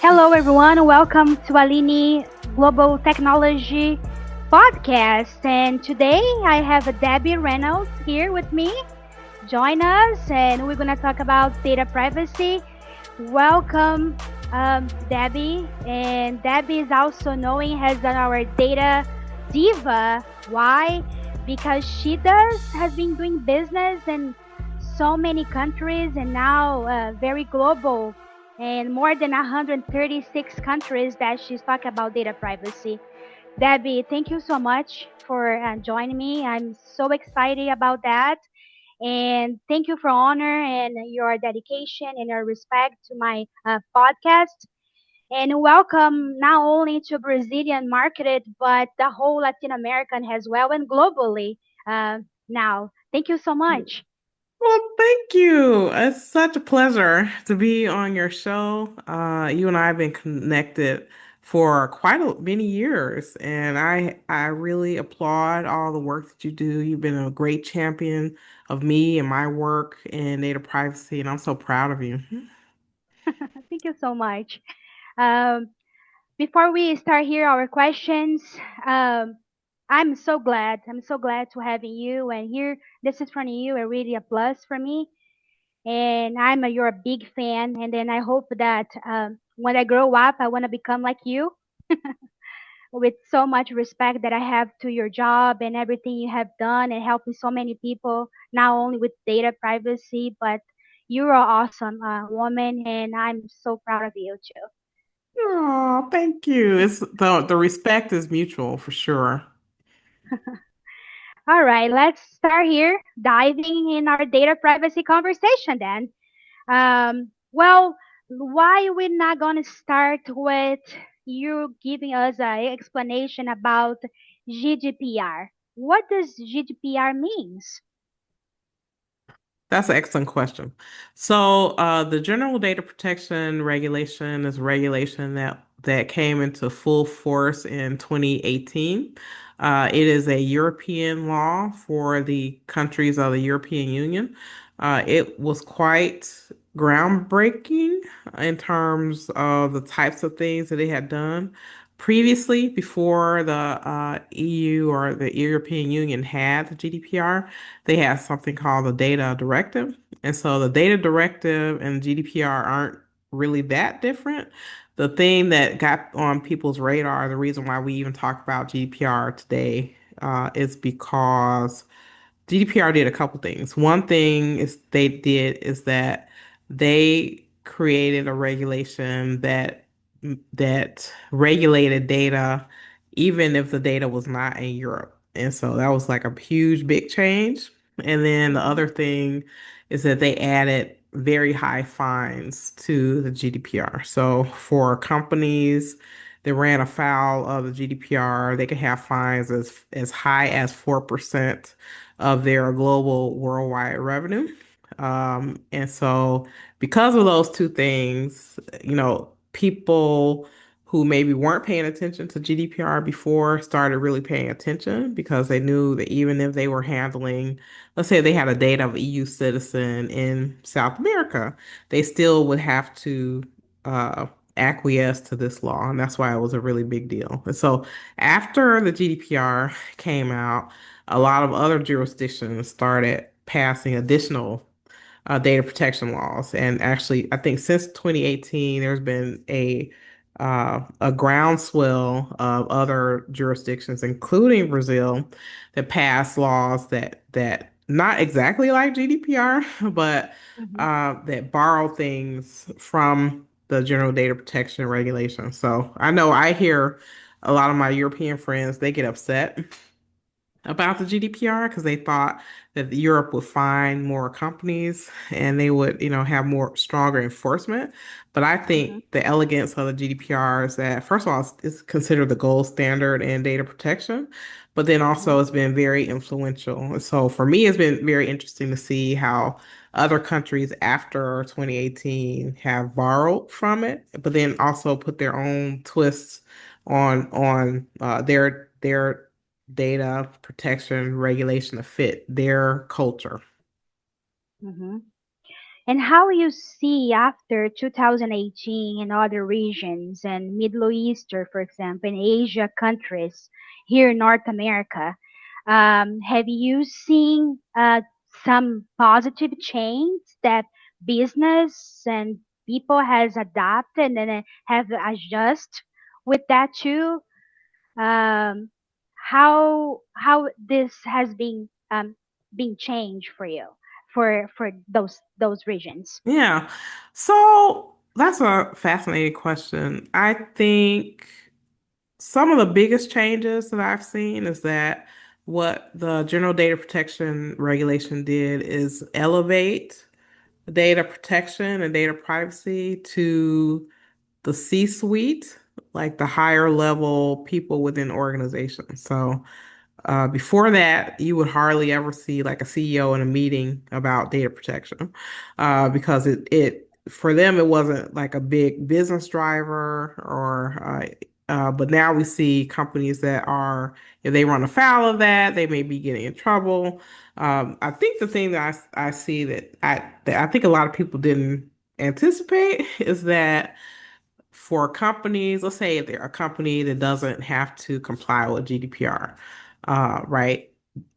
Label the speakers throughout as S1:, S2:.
S1: Hello, everyone. Welcome to Aline Global Technology Podcast. And today I have Debbie Reynolds here with me. Join us, and we're going to talk about data privacy. Welcome, Debbie. And Debbie is also known as our data diva. Why? Because she has been doing business in so many countries and now very global and more than 136 countries that she's talking about data privacy. Debbie, thank you so much for joining me. I'm so excited about that. And thank you for honor and your dedication and your respect to my podcast. And welcome not only to Brazilian market, but the whole Latin American as well and globally now. Thank you so much.
S2: Well, thank you. It's such a pleasure to be on your show. You and I have been connected for many years, and I really applaud all the work that you do. You've been a great champion of me and my work in data privacy, and I'm so proud of you.
S1: Thank you so much. Um, Before we start here our questions, um, I'm so glad. I'm so glad to having you and here. This is from you, a really a plus for me. And you're a big fan. And then I hope that when I grow up, I want to become like you, with so much respect that I have to your job and everything you have done and helping so many people, not only with data privacy, but you're an awesome woman, and I'm so proud of you too.
S2: Oh, thank you. It's the respect is mutual for sure.
S1: All right, let's start here diving in our data privacy conversation then. Well, why we're not going to start with you giving us an explanation about GDPR? What does GDPR means?
S2: That's an excellent question. So, the General Data Protection Regulation is a regulation that came into full force in 2018. It is a European law for the countries of the European Union. It was quite groundbreaking in terms of the types of things that it had done. Previously, before the EU or the European Union had the GDPR, they have something called the data directive. And so the data directive and GDPR aren't really that different. The thing that got on people's radar, the reason why we even talk about GDPR today, is because GDPR did a couple things. One thing is that they created a regulation that regulated data even if the data was not in Europe. And so that was like a huge big change. And then the other thing is that they added very high fines to the GDPR. So for companies that ran afoul of the GDPR, they could have fines as high as 4% of their global worldwide revenue. And so because of those two things, people who maybe weren't paying attention to GDPR before started really paying attention because they knew that even if they were handling, let's say they had a data of EU citizen in South America, they still would have to uh, acquiesce to this law. And that's why it was a really big deal. And so after the GDPR came out, a lot of other jurisdictions started passing additional data protection laws. And actually, I think since 2018, there's been a a groundswell of other jurisdictions, including Brazil, that passed laws that not exactly like GDPR, but
S1: Mm-hmm.
S2: that borrow things from the General Data Protection Regulation. So I know I hear a lot of my European friends, they get upset about the GDPR because they thought that Europe would fine more companies and they would, have more stronger enforcement. But I
S1: Mm-hmm.
S2: think the elegance of the GDPR is that, first of all, it's considered the gold standard in data protection, but then
S1: Mm-hmm.
S2: also it's been very influential. And so for me, it's been very interesting to see how other countries after 2018 have borrowed from it, but then also put their own twists on their data protection regulation to fit their culture.
S1: Mm-hmm. And how you see after 2018 in other regions and Middle East, or for example, in Asia countries here in North America, have you seen some positive change that business and people has adapted and have adjust with that too? Um, how this has been changed for you for those regions?
S2: Yeah. So that's a fascinating question. I think some of the biggest changes that I've seen is that what the General Data Protection Regulation did is elevate data protection and data privacy to the C-suite, like the higher level people within organizations. So before that, you would hardly ever see like a CEO in a meeting about data protection, because it for them it wasn't like a big business driver but now we see companies that are, if they run afoul of that, they may be getting in trouble. I think the thing that I see that I think a lot of people didn't anticipate is that for companies, let's say if they're a company that doesn't have to comply with GDPR, right?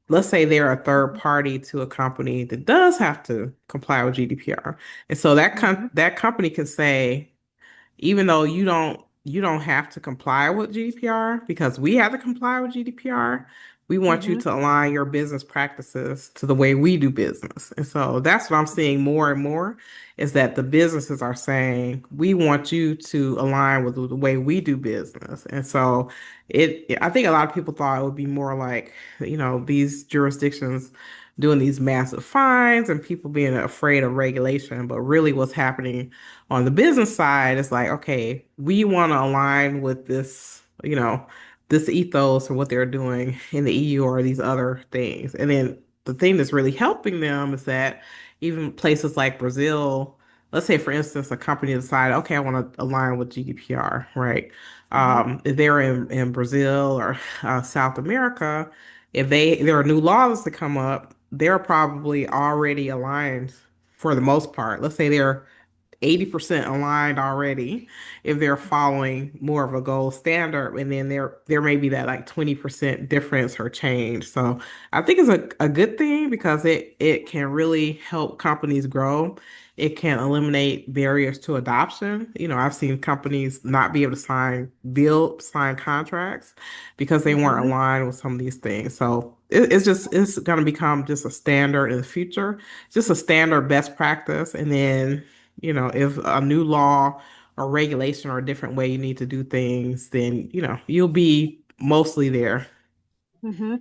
S2: Let's say they're a third party to a company that does have to comply with GDPR. And so
S1: Mm-hmm.
S2: that company can say, even though you don't have to comply with GDPR because we have to comply with GDPR. We want you
S1: Mm-hmm.
S2: to align your business practices to the way we do business. And so that's what I'm seeing more and more is that the businesses are saying, we want you to align with the way we do business. And so I think a lot of people thought it would be more like, these jurisdictions doing these massive fines and people being afraid of regulation. But really what's happening on the business side, it's like, okay, we want to align with this ethos or what they're doing in the EU or these other things. And then the thing that's really helping them is that even places like Brazil, let's say, for instance, a company decided, okay, I want to align with GDPR, right?
S1: Mm-hmm.
S2: If they're in Brazil or South America, if there are new laws to come up, they're probably already aligned for the most part. Let's say they're 80% aligned already if they're following more of a gold standard, and then there may be that like 20% difference or change. So I think it's a good thing because it can really help companies grow. It can eliminate barriers to adoption. I've seen companies not be able to sign contracts because they weren't
S1: Mm-hmm.
S2: aligned with some of these things. So it's going to become just a standard in the future, just a standard best practice. And then, if a new law or regulation or a different way you need to do things, then, you'll be mostly there.
S1: Mm-hmm.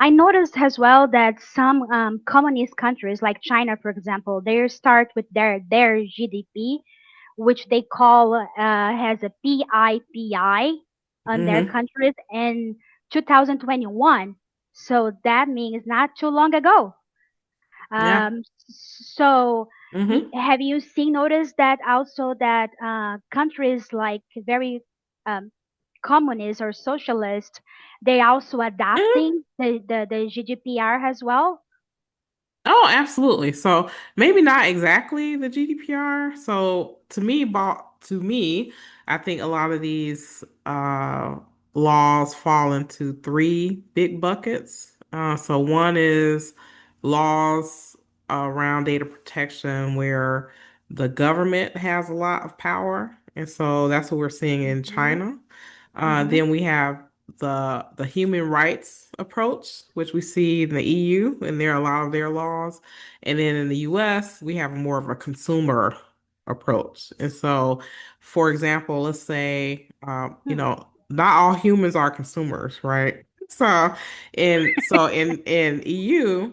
S1: I noticed as well that some communist countries like China, for example, they start with their GDP, which they call has a PIPI on their
S2: Hmm.
S1: countries in 2021. So that means not too long ago.
S2: Yeah.
S1: So
S2: Hmm.
S1: have you seen notice that also that countries like very um, communist or socialist, they also adapting the GDPR as well?
S2: Oh, absolutely. So maybe not exactly the GDPR. So to me, I think a lot of these laws fall into three big buckets. So one is laws around data protection where the government has a lot of power. and so that's what we're seeing in
S1: Mhm.
S2: China.
S1: Mhm.
S2: Then we have the human rights approach, which we see in the EU, and there are a lot of their laws. And then in the US, we have more of a consumer approach. And so, for example, let's say,
S1: Hmm.
S2: not all humans are consumers, right? So in EU,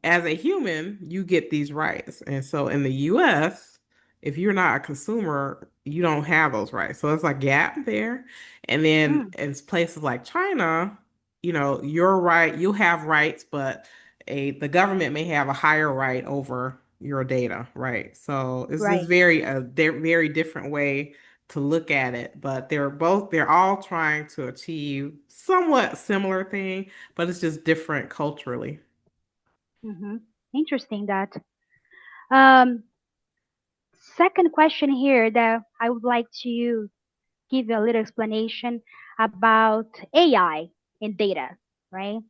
S2: as a human, you get these rights. And so in the US, if you're not a consumer, you don't have those rights. So it's like gap there. And then
S1: Hmm.
S2: in places like China, you're right, you have rights, but the government may have a higher right over your data, right? So it's just
S1: Right.
S2: very different way to look at it, but they're all trying to achieve somewhat similar thing, but it's just different culturally.
S1: Mhm. Interesting that. Um, Second question here that I would like to give you a little explanation about AI and data, right?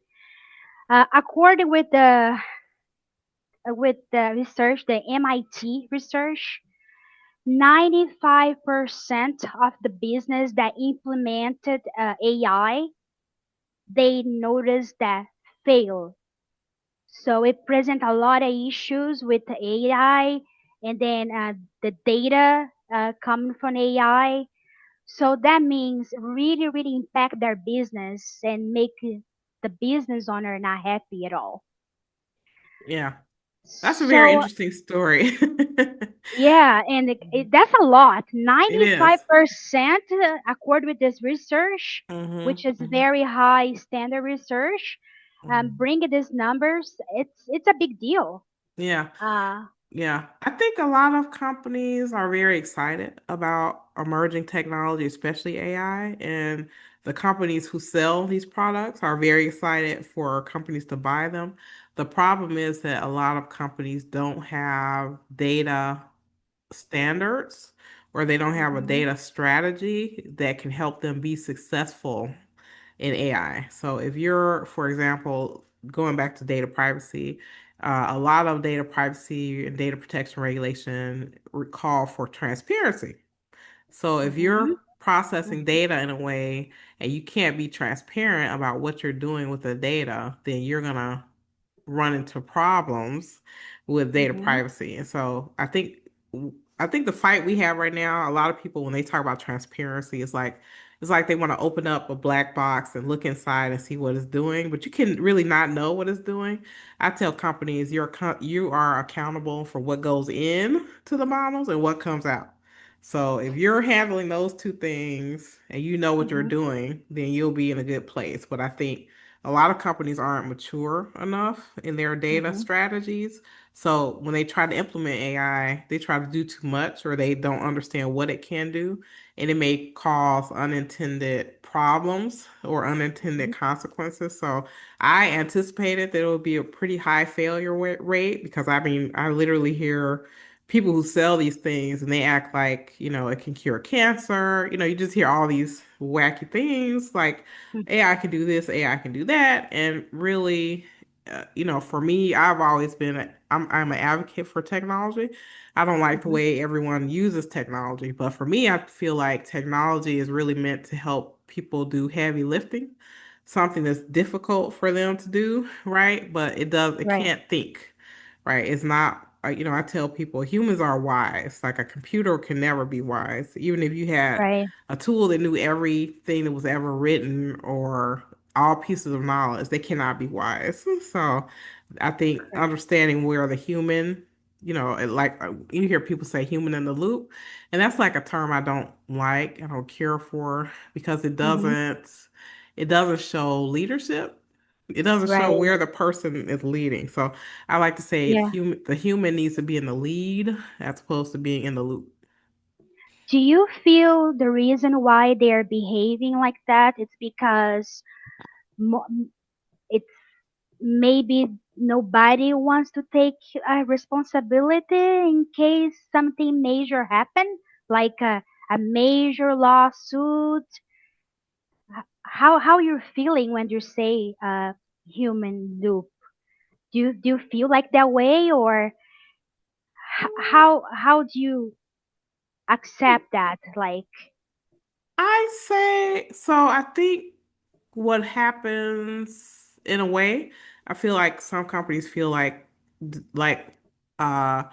S1: According with the research, the MIT research, 95% of the business that implemented AI, they noticed that fail. So it present a lot of issues with the AI, and then the data coming from AI. So that means really, really impact their business and make the business owner not happy at all.
S2: Yeah. That's a very
S1: So
S2: interesting story.
S1: yeah, and that's a lot.
S2: It is.
S1: 95%, according with this research, which
S2: Hmm.
S1: is
S2: Hmm.
S1: very high standard research,
S2: Hmm.
S1: bringing these numbers, it's a big deal.
S2: Yeah.
S1: Uh,
S2: Yeah. I think a lot of companies are very excited about emerging technology, especially AI, and the companies who sell these products are very excited for companies to buy them. The problem is that a lot of companies don't have data standards or they don't have a
S1: mhm,
S2: data strategy that can help them be successful in AI. So if you're, for example, going back to data privacy, a lot of data privacy and data protection regulation call for transparency. So if
S1: mhm,
S2: you're processing
S1: mhm,
S2: data in a way and you can't be transparent about what you're doing with the data, then you're gonna run into problems with data
S1: mhm,
S2: privacy. And so I think the fight we have right now, a lot of people when they talk about transparency, it's like they want to open up a black box and look inside and see what it's doing, but you can really not know what it's doing. I tell companies you are accountable for what goes in to the models and what comes out. So if you're handling those two things and you know what you're
S1: mhm,
S2: doing, then you'll be in a good place. But I think a lot of companies aren't mature enough in their data
S1: mhm,
S2: strategies. So when they try to implement AI, they try to do too much or they don't understand what it can do. And it may cause unintended problems or unintended
S1: mhm,
S2: consequences. So I anticipated that it would be a pretty high failure rate because I mean, I literally hear people who sell these things and they act like, it can cure cancer. You just hear all these wacky things like AI can do this, AI can do that. And really, for me, I've always I'm an advocate for technology. I don't like the
S1: mhm,
S2: way everyone uses technology, but for me, I feel like technology is really meant to help people do heavy lifting, something that's difficult for them to do, right? But it
S1: right,
S2: can't think, right? It's not, I tell people humans are wise. Like a computer can never be wise. Even if you had
S1: right,
S2: a tool that knew everything that was ever written or all pieces of knowledge, they cannot be wise. So I think
S1: correct.
S2: understanding where the human, like you hear people say human in the loop, and that's like a term I don't like, I don't care for because
S1: Mhm,
S2: it doesn't show leadership. It doesn't show
S1: right,
S2: where the person is leading. So I like to say
S1: yeah.
S2: the human needs to be in the lead as opposed to being in the loop.
S1: Do you feel the reason why they're behaving like that? It's because mo- it's maybe nobody wants to take responsibility in case something major happen, like a major lawsuit. How you're feeling when you say human loop? Do you feel like that way, or how do you? accept that? Like,
S2: I say so. I think what happens in a way, I feel like some companies feel like uh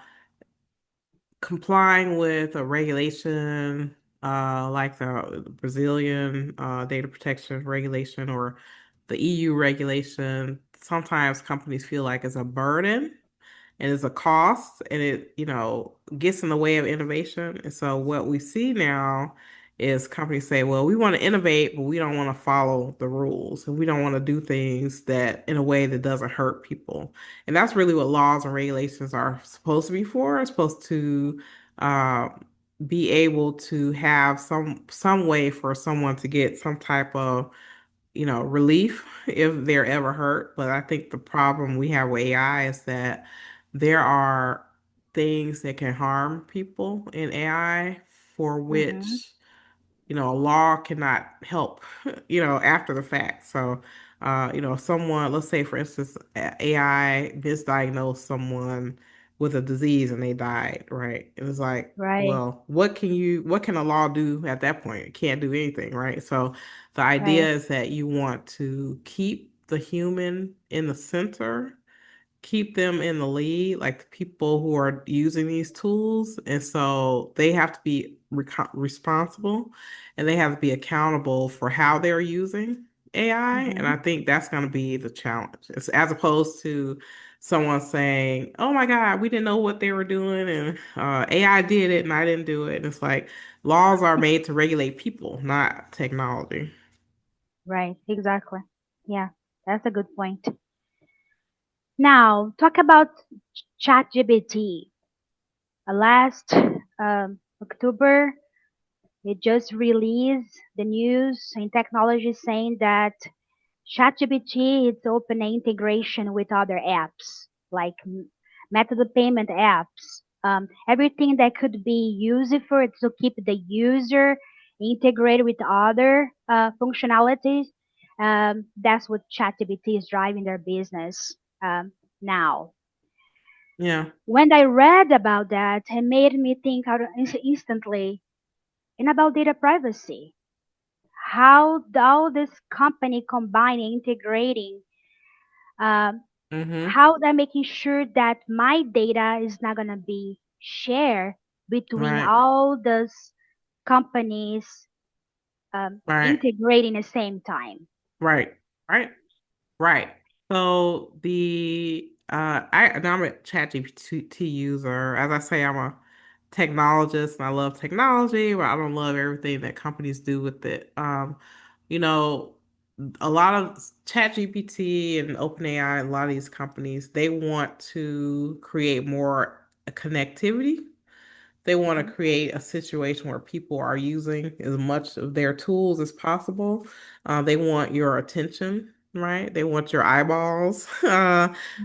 S2: complying with a regulation, like the Brazilian data protection regulation or the EU regulation. Sometimes companies feel like it's a burden and it's a cost and it, gets in the way of innovation. And so what we see now is companies say, well, we want to innovate, but we don't want to follow the rules and we don't want to do things that in a way that doesn't hurt people. And that's really what laws and regulations are supposed to be for. It's supposed to uh, be able to have some way for someone to get some type of relief if they're ever hurt. But I think the problem we have with AI is that there are things that can harm people in AI for
S1: mm-hmm,
S2: which a law cannot help, after the fact. So, if someone, let's say, for instance, AI misdiagnosed someone with a disease and they died, right? It was like,
S1: right,
S2: well, what can a law do at that point? It can't do anything, right? So, the idea
S1: right,
S2: is that you want to keep the human in the center, keep them in the lead, like the people who are using these tools. And so they have to be responsible and they have to be accountable for how they're using AI. And
S1: mm-hmm,
S2: I think that's going to be the challenge, as opposed to someone saying, oh my God, we didn't know what they were doing and AI did it and I didn't do it. And it's like laws are made to regulate people, not technology.
S1: right, exactly. Yeah, that's a good point. Now, talk about ChatGPT. Last October, it just released the news in technology saying that ChatGPT is open integration with other apps like method payment apps. Everything that could be used for it to keep the user integrated with other functionalities. That's what ChatGPT is driving their business now.
S2: Yeah.
S1: When I read about that, it made me think instantly and about data privacy. How this company combining, integrating, um,
S2: Mm-hmm.
S1: how they're making sure that my data is not gonna be shared between
S2: Right.
S1: all those companies
S2: Right.
S1: integrating at the same time.
S2: Right. Right. Right. So I'm a ChatGPT user. As I say, I'm a technologist and I love technology, but I don't love everything that companies do with it. You know, a lot of ChatGPT and OpenAI, a lot of these companies, they want to create more connectivity. They want to
S1: Mhm.
S2: create a situation where people are using as much of their tools as possible. They want your attention, right? They want your eyeballs.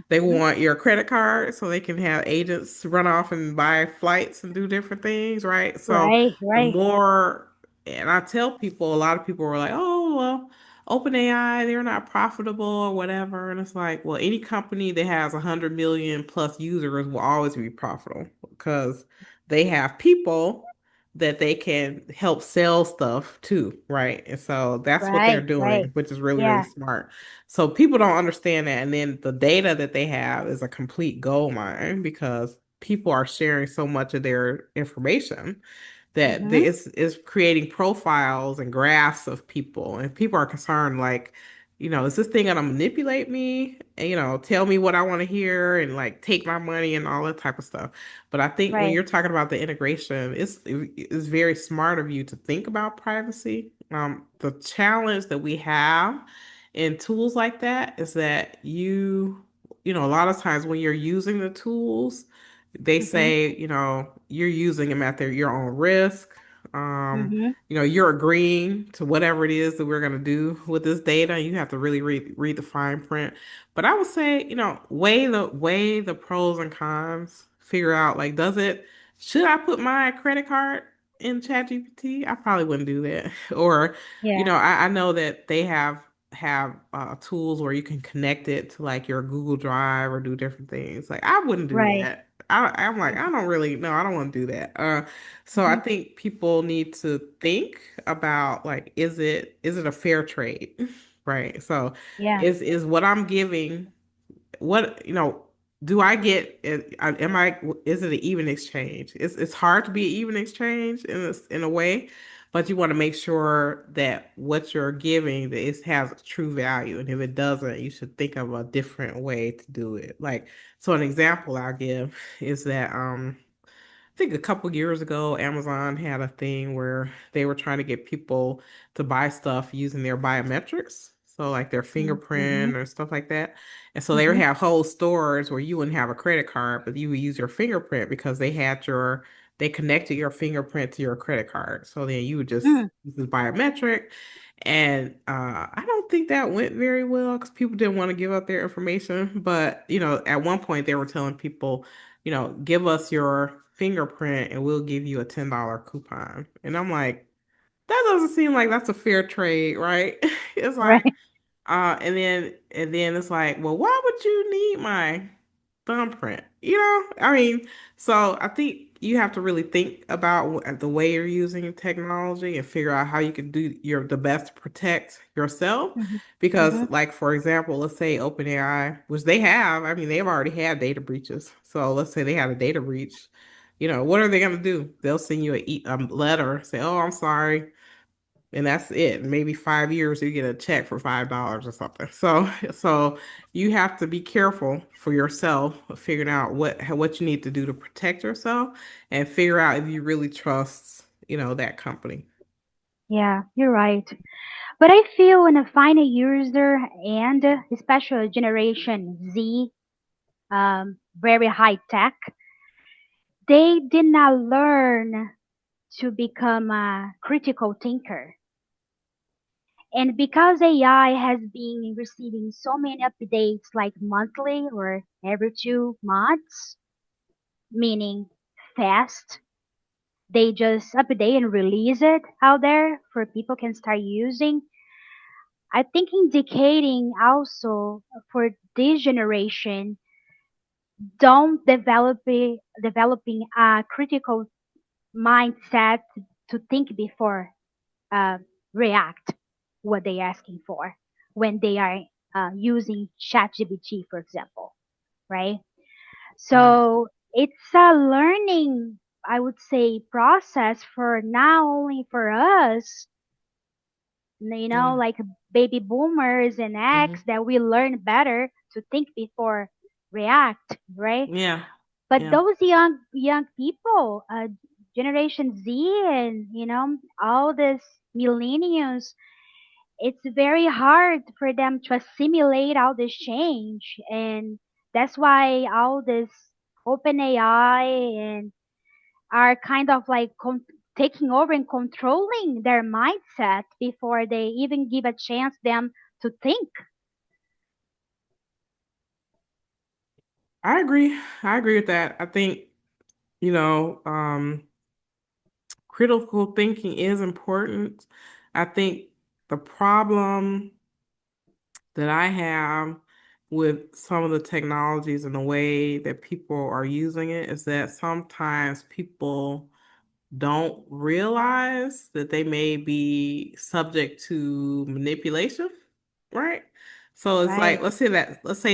S2: They
S1: Mhm.
S2: want your credit card so they can have agents run off and buy flights and do different things, right? So
S1: Right,
S2: the
S1: right,
S2: more, and I tell people, a lot of people are like, oh, well, OpenAI, they're not profitable or whatever. And it's like, well, any company that has 100 million plus users will always be profitable because they have people that they can help sell stuff to, right? And so that's what they're
S1: right,
S2: doing,
S1: right.
S2: which is really, really
S1: Yeah.
S2: smart. So people don't understand that. And then the data that they have is a complete gold mine because people are sharing so much of their information that
S1: Mm-hmm.
S2: is creating profiles and graphs of people, and people are concerned like, is this thing gonna manipulate me and tell me what I want to hear and like take my money and all that type of stuff. But I think when
S1: Right.
S2: you're talking about the integration, it's very smart of you to think about privacy. The challenge that we have in tools like that is that a lot of times when you're using the tools, they
S1: Mm-hmm.
S2: say, you're using them at your own risk.
S1: Mm-hmm.
S2: You're agreeing to whatever it is that we're going to do with this data. You have to really read the fine print. But I would say, weigh the pros and cons, figure out like, should I put my credit card in ChatGPT? I probably wouldn't do that. Or,
S1: Yeah.
S2: I know that they have tools where you can connect it to like your Google Drive or do different things. Like I wouldn't do
S1: Right.
S2: that. I'm like, I don't really, no, I don't want to do that. So I
S1: Hmm.
S2: think people need to think about like, is it a fair trade? Right. So
S1: Yeah.
S2: is what I'm giving, what, do I get, am I, is it an even exchange? It's hard to be an even exchange in a way, but you want to make sure that what you're giving, that it has true value. And if it doesn't, you should think of a different way to do it. Like, so an example I'll give is that, I think a couple years ago, Amazon had a thing where they were trying to get people to buy stuff using their biometrics. So like their
S1: Mm-hmm.
S2: fingerprint or stuff like that. And so they would
S1: Hmm.
S2: have whole stores where you wouldn't have a credit card, but you would use your fingerprint because they connected your fingerprint to your credit card. So then you would just
S1: Mm.
S2: use the biometric. And I don't think that went very well because people didn't want to give up their information. But, at one point they were telling people, give us your fingerprint and we'll give you a $10 coupon. And I'm like, that doesn't seem like that's a fair trade, right? It's like,
S1: Right.
S2: and then it's like, well, why would you need my thumbprint? I mean, so I think you have to really think about the way you're using technology and figure out how you can do the best to protect yourself.
S1: Hmm.
S2: Because,
S1: Hmm.
S2: like, for example, let's say OpenAI, which they have, I mean, they've already had data breaches. So let's say they had a data breach. What are they going to do? They'll send you a letter, say, oh, I'm sorry, and that's it. Maybe 5 years you get a check for $5 or something. So you have to be careful for yourself, figuring out what you need to do to protect yourself, and figure out if you really trust, that company.
S1: Yeah, you're right. But I feel when I find a user and especially Generation Z, very high tech, they did not learn to become a critical thinker. And because AI has been receiving so many updates like monthly or every 2 months, meaning fast, they just update and release it out there for people can start using. I think indicating also for this generation, don't developing a critical mindset to think before uh, react what they're asking for when they are using ChatGPT, for example, right?
S2: Right.
S1: So it's a learning, I would say, process for not only for us,
S2: Yeah.
S1: like baby boomers and X,
S2: Hmm.
S1: that we learn better to think before react, right?
S2: Yeah.
S1: But
S2: Yeah.
S1: those young people, Generation Z, and all these millennials, it's very hard for them to assimilate all this change, and that's why all this open AI and are kind of like taking over and controlling their mindset before they even give a chance them to think.
S2: I agree. I agree with that. I think, you know, um, critical thinking is important. I think the problem that I have with some of the technologies and the way that people are using it is that sometimes people don't realize that they may be subject to manipulation, right? So it's like
S1: Right.
S2: let's say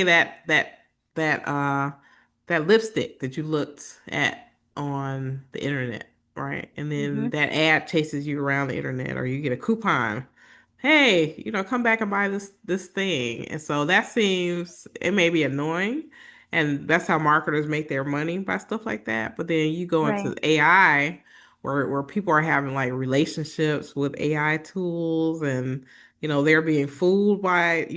S2: that that lipstick that you looked at on the internet, right? And then
S1: Mhm.
S2: that ad chases you around the internet, or you get a coupon. Hey, come back and buy this thing. And so that seems, it may be annoying, and that's how marketers make their money, by stuff like that. But then you go
S1: Right.
S2: into AI, where people are having like relationships with AI tools, and they're being fooled by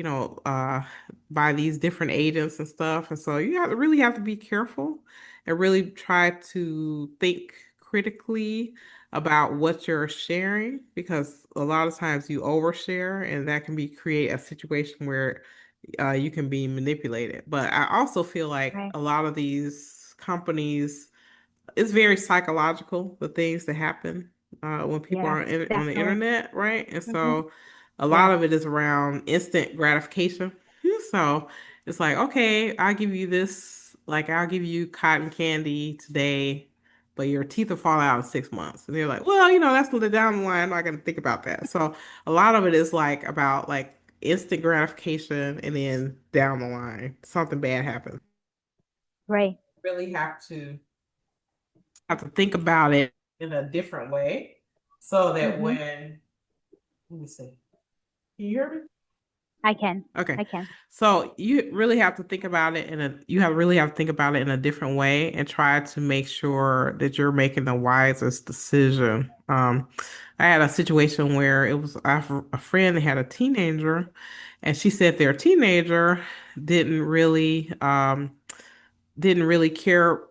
S2: by these different agents and stuff. And so you really have to be careful and really try to think critically about what you're sharing, because a lot of times you overshare, and that can be create a situation where you can be manipulated. But I also feel like
S1: Right.
S2: a lot of these companies, it's very psychological, the things that happen when people
S1: Yes,
S2: are on the
S1: definitely.
S2: internet, right? And
S1: Mhm.
S2: so a lot
S1: Yes.
S2: of it is around instant gratification. So it's like, okay, I'll give you like I'll give you cotton candy today, but your teeth will fall out in 6 months. And they're like, well, that's the down the line. I'm not gonna think about that. So a lot of it is like about like instant gratification and then down the line, something bad happens.
S1: Right.
S2: Really have to think about it in a different way so that
S1: Mm-hmm.
S2: when let me see. Can you hear me?
S1: I can.
S2: Okay.
S1: I can.
S2: So you really have to think about it have to think about it in a different way and try to make sure that you're making the wisest decision. I had a situation where it was I have a friend that had a teenager, and she said their teenager didn't really didn't really care,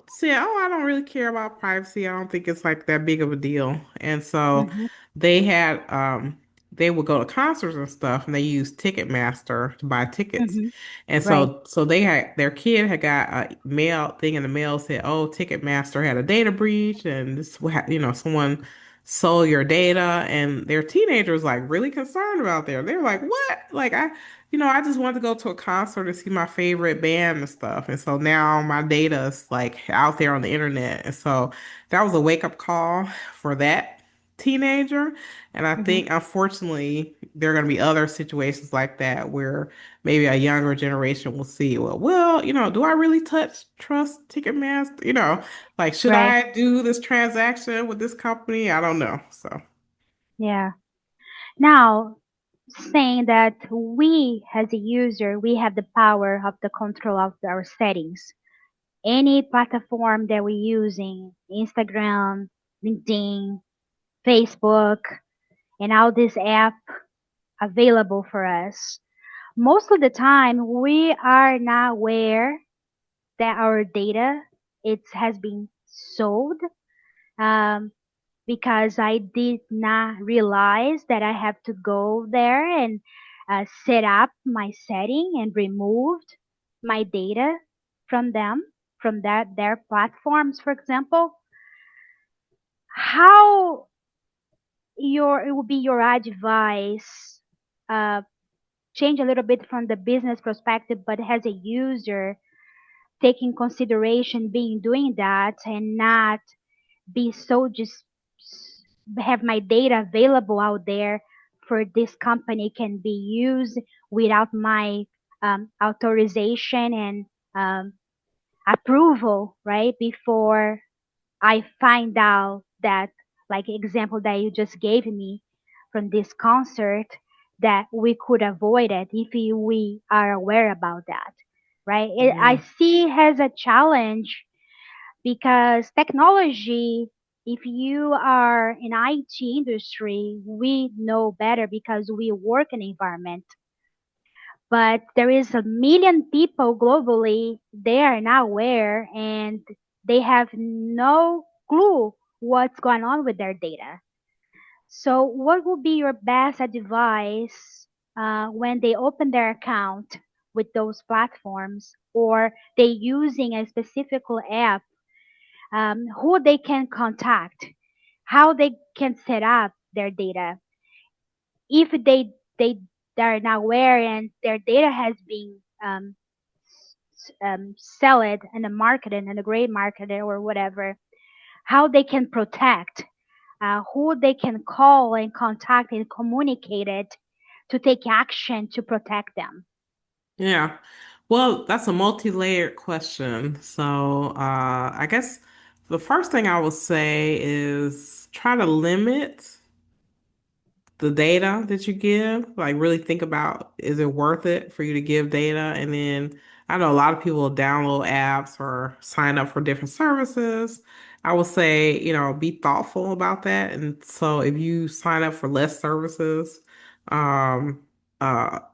S2: said, "Oh, I don't really care about privacy. I don't think it's like that big of a deal." And so
S1: Mm-hmm.
S2: they had they would go to concerts and stuff, and they used Ticketmaster to buy tickets.
S1: Mm-hmm.
S2: And
S1: Right.
S2: so they had their kid had got a mail thing in the mail said, "Oh, Ticketmaster had a data breach, and someone sold your data." And their teenager was like really concerned about there. They were like, "What?" Like I just wanted to go to a concert and see my favorite band and stuff. And so now my data is like out there on the internet. And so that was a wake up call for that teenager. And I
S1: Mm-hmm.
S2: think, unfortunately, there are going to be other situations like that where maybe a younger generation will see, well, do I really trust Ticketmaster? Like, should
S1: Right.
S2: I do this transaction with this company? I don't know. So,
S1: Yeah. Now, saying that we as a user, we have the power of the control of our settings. Any platform that we're using, Instagram, LinkedIn, Facebook, and all this app available for us. Most of the time, we are not aware that our data it has been sold. Um, because I did not realize that I have to go there and set up my setting and removed my data from them, from their platforms, for example. How it will be your advice, uh, change a little bit from the business perspective, but as a user, taking consideration being doing that and not be so just have my data available out there for this company can be used without my authorization and approval, right? Before I find out that, like example that you just gave me from this concert, that we could avoid it if we are aware about that, right? I
S2: yeah.
S1: see as a challenge because technology, if you are in IT industry, we know better because we work in environment. But there is a million people globally, they are not aware and they have no clue what's going on with their data. So what would be your best advice when they open their account with those platforms or they using a specific app, who they can contact, how they can set up their data. If they are not aware and their data has been sell it in the market and in the gray market or whatever, how they can protect, who they can call and contact and communicate it to take action to protect them.
S2: Yeah. Well, that's a multi-layered question. So, I guess the first thing I would say is try to limit the data that you give, like really think about is it worth it for you to give data? And then I know a lot of people will download apps or sign up for different services. I will say, be thoughtful about that. And so if you sign up for less services, um,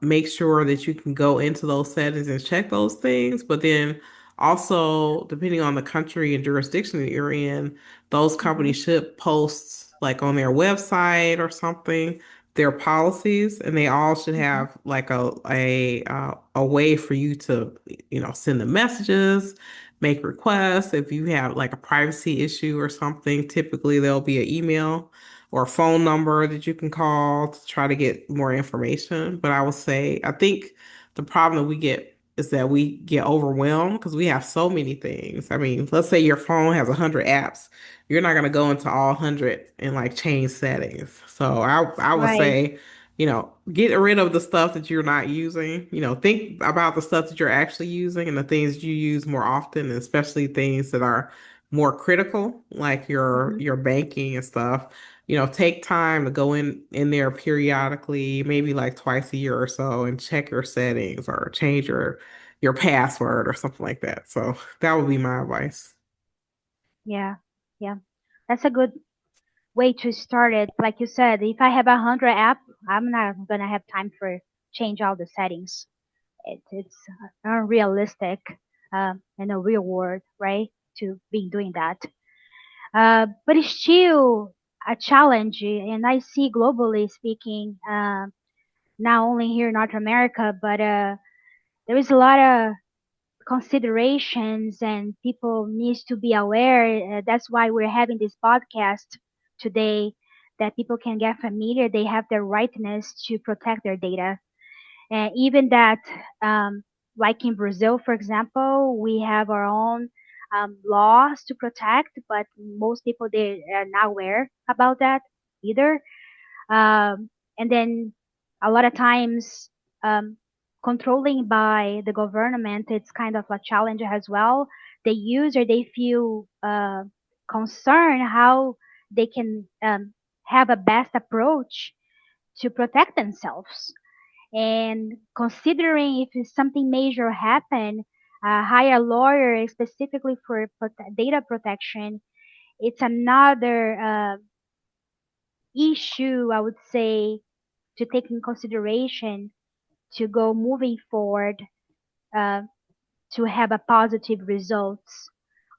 S2: make sure that you can go into those settings and check those things. But then also, depending on the country and jurisdiction that you're in, those
S1: Hmm.
S2: companies should post like on their website or something their policies, and they all should
S1: Hmm.
S2: have like a way for you to send them messages, make requests. If you have like a privacy issue or something, typically there'll be an email or a phone number that you can call to try to get more information. But I would say I think the problem that we get is that we get overwhelmed because we have so many things. I mean, let's say your phone has 100 apps. You're not gonna go into all 100 and like change settings. So I would
S1: Right.
S2: say, get rid of the stuff that you're not using. Think about the stuff that you're actually using and the things you use more often, and especially things that are more critical, like your
S1: Hmm.
S2: your banking and stuff. Take time to go in there periodically, maybe like twice a year or so, and check your settings or change your password or something like that. So that would be my advice.
S1: Yeah. Yeah. That's a good way to start it. Like you said, if I have 100 app, I'm not gonna have time for change all the settings. It's unrealistic in a real world, right? To be doing that. But it's still a challenge, and I see globally speaking, not only here in North America, but there is a lot of considerations and people needs to be aware. That's why we're having this podcast today, that people can get familiar. They have their rightness to protect their data, and even that, um, like in Brazil, for example, we have our own laws to protect, but most people they are not aware about that either. And then a lot of times, um, controlling by the government, it's kind of a challenge as well. The user they feel concerned how they can have a best approach to protect themselves, and considering if something major happen, hire a lawyer specifically for data protection. It's another issue, I would say, to take in consideration to go moving forward, uh, to have a positive results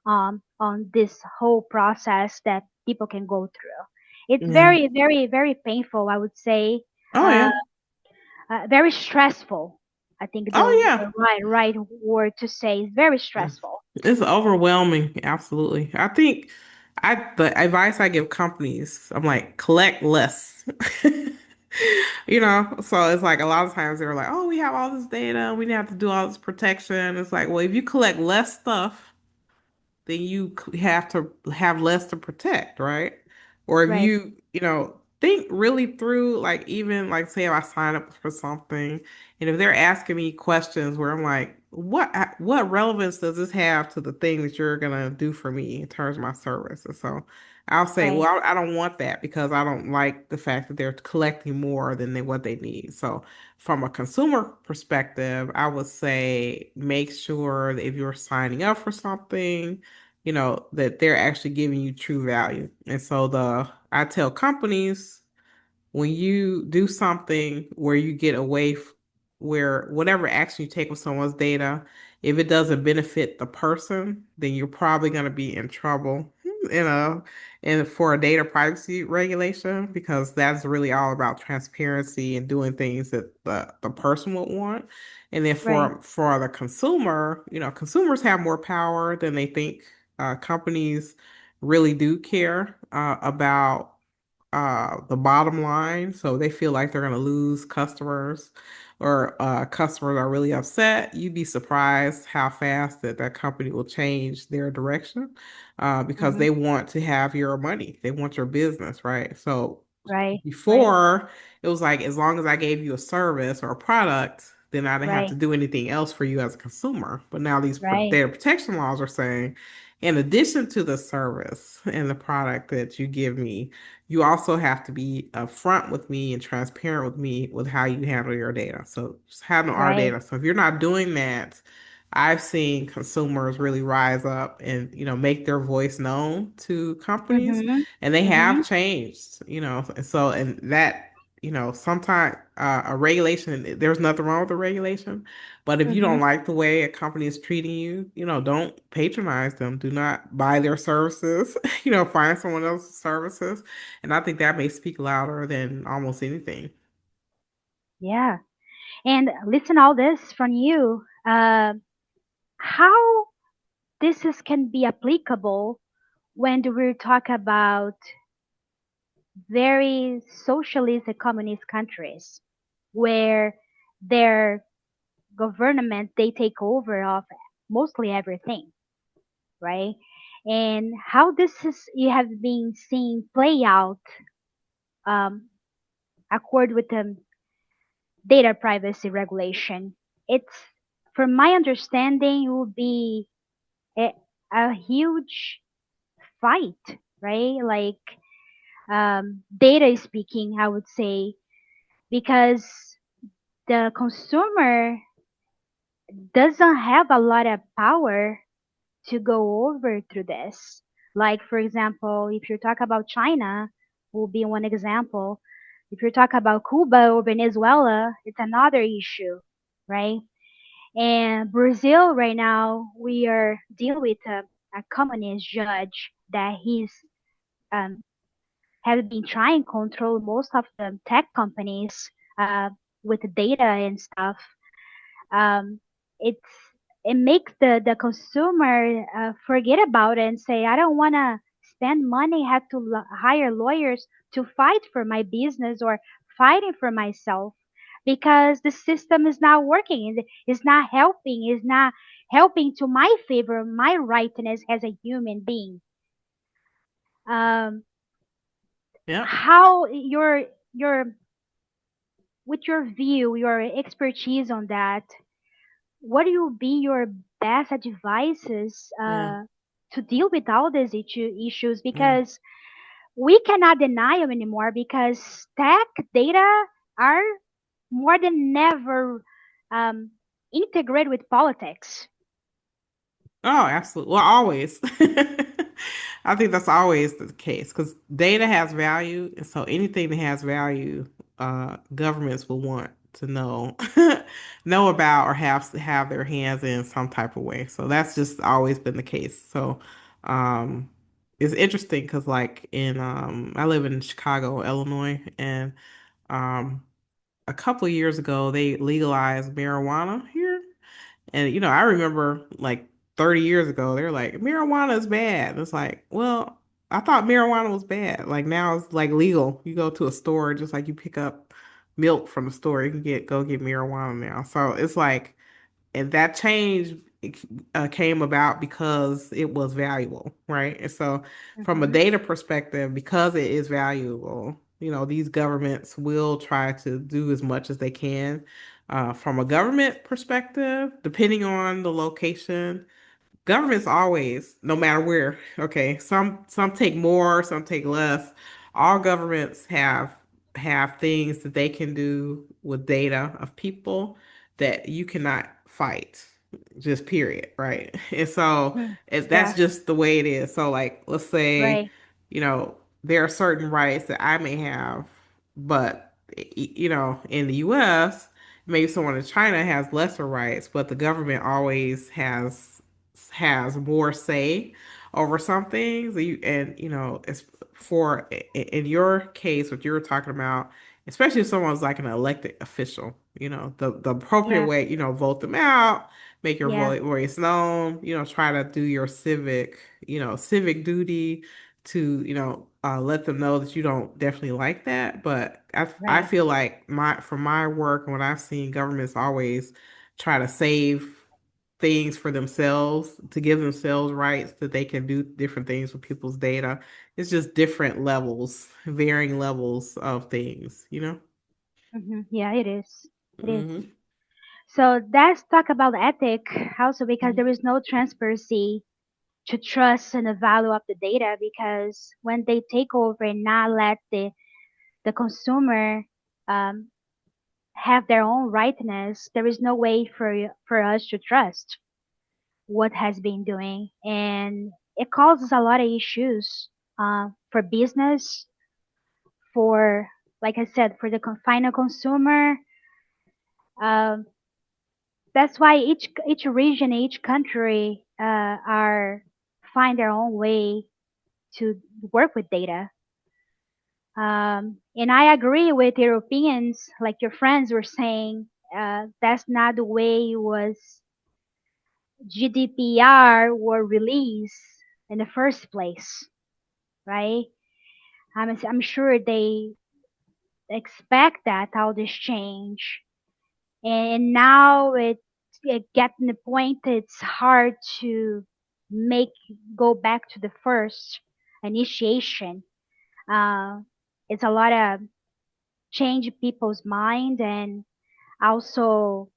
S1: on this whole process that people can go through. It's
S2: Yeah.
S1: very, very, very painful, I would say.
S2: Oh
S1: Uh,
S2: yeah.
S1: Very stressful. I think
S2: Oh
S1: the
S2: yeah.
S1: right word to say is very
S2: Mm.
S1: stressful.
S2: It's overwhelming. Absolutely. I think the advice I give companies, I'm like, collect less. So it's like a lot of times they're like, oh, we have all this data, we have to do all this protection. It's like, well, if you collect less stuff, then you have to have less to protect, right? Or if
S1: Right,
S2: think really through, like even like say if I sign up for something and if they're asking me questions where I'm like, what relevance does this have to the thing that you're gonna do for me in terms of my service? And so I'll say,
S1: right,
S2: well, I don't want that because I don't like the fact that they're collecting more than what they need. So from a consumer perspective, I would say make sure that if you're signing up for something, that they're actually giving you true value. And so I tell companies when you do something where you get away where whatever action you take with someone's data, if it doesn't benefit the person, then you're probably going to be in trouble in a in for a data privacy regulation because that's really all about transparency and doing things that the person would want. And then
S1: right,
S2: for the consumer, consumers have more power than they think. Companies really do care about the bottom line. So they feel like they're going to lose customers or customers are really upset. You'd be surprised how fast that company will change their direction because
S1: hmm,
S2: they want to have your money. They want your business, right? So
S1: right, right,
S2: before, it was like as long as I gave you a service or a product, then I didn't have
S1: right,
S2: to do anything else for you as a consumer. But now these
S1: right,
S2: data protection laws are saying, in addition to the service and the product that you give me, you also have to be upfront with me and transparent with me with how you handle your data. So just handle our
S1: right.
S2: data. So if you're not doing that, I've seen consumers really rise up and, make their voice known to companies
S1: Mhm,
S2: and they
S1: mhm,
S2: have changed, and so, and that, sometimes a regulation, there's nothing wrong with the regulation, but if you don't
S1: mhm.
S2: like the way a company is treating you, don't patronize them. Do not buy their services, find someone else's services. And I think that may speak louder than almost anything.
S1: Yeah. And listen, all this from you. How this is can be applicable when we talk about very socialist and communist countries where their government, they take over of mostly everything, right? And how this is you have been seeing play out um, accord with the data privacy regulation. It's, from my understanding, it will be a, a huge fight, right? Like data speaking, I would say, because the consumer doesn't have a lot of power to go over through this. Like, for example, if you talk about China, will be one example. If you talk about Cuba or Venezuela, it's another issue, right? And Brazil right now, we are dealing with a communist judge that he's um, have been trying to control most of the tech companies with the data and stuff. um, it's it makes the consumer forget about it and say, I don't want to spend money, have to hire lawyers to fight for my business or fighting for myself, because the system is not working. It's not helping. It's not helping to my favor, my rightness as a human being. um,
S2: Yep.
S1: how your with your view, your expertise on that, what will be your best advices
S2: Yeah.
S1: to deal with all these issues?
S2: Yeah.
S1: Because we cannot deny them anymore, because tech data are more than never um, integrated with politics.
S2: Oh, absolutely. Well, always. I think that's always the case because data has value, and so anything that has value, governments will want to know about or have their hands in some type of way. So that's just always been the case. So, um, it's interesting because like I live in Chicago, Illinois, and um, a couple of years ago they legalized marijuana here. And I remember like 30 years ago, they're like, marijuana is bad. And it's like, well, I thought marijuana was bad. Like now it's like legal. You go to a store, just like you pick up milk from the store, you can go get marijuana now. So it's like, and that change came about because it was valuable, right? And so, from a
S1: Hmm.
S2: data perspective, because it is valuable, these governments will try to do as much as they can. From a government perspective, depending on the location, governments always, no matter where, okay, some take more, some take less. All governments have things that they can do with data of people that you cannot fight, just period, right? And so that's
S1: Yeah,
S2: just the way it is. So like, let's say,
S1: right.
S2: there are certain rights that I may have, but in the US, maybe someone in China has lesser rights, but the government always has more say over some things. It's for in your case, what you were talking about, especially if someone's like an elected official, the appropriate
S1: Yeah,
S2: way, vote them out, make your
S1: yeah,
S2: voice known, try to do your civic duty to, let them know that you don't definitely like that. But I
S1: right.
S2: feel like from my work and what I've seen, governments always try to save things for themselves to give themselves rights that they can do different things with people's data. It's just different levels, varying levels of things.
S1: Yeah, it is. It is.
S2: Hmm.
S1: So let's talk about ethic also, because
S2: Hmm.
S1: there is no transparency to trust and the value of the data, because when they take over and not let the consumer um, have their own rightness, there is no way for us to trust what has been doing, and it causes a lot of issues for business, for, like I said, for the final consumer. Um, that's why each region, each country are find their own way to work with data. And I agree with Europeans, like your friends were saying, that's not the way it was GDPR were released in the first place, right? I'm sure they expect that all this change. and now it getting the point that it's hard to make go back to the first initiation. Uh, it's a lot of change people's mind and also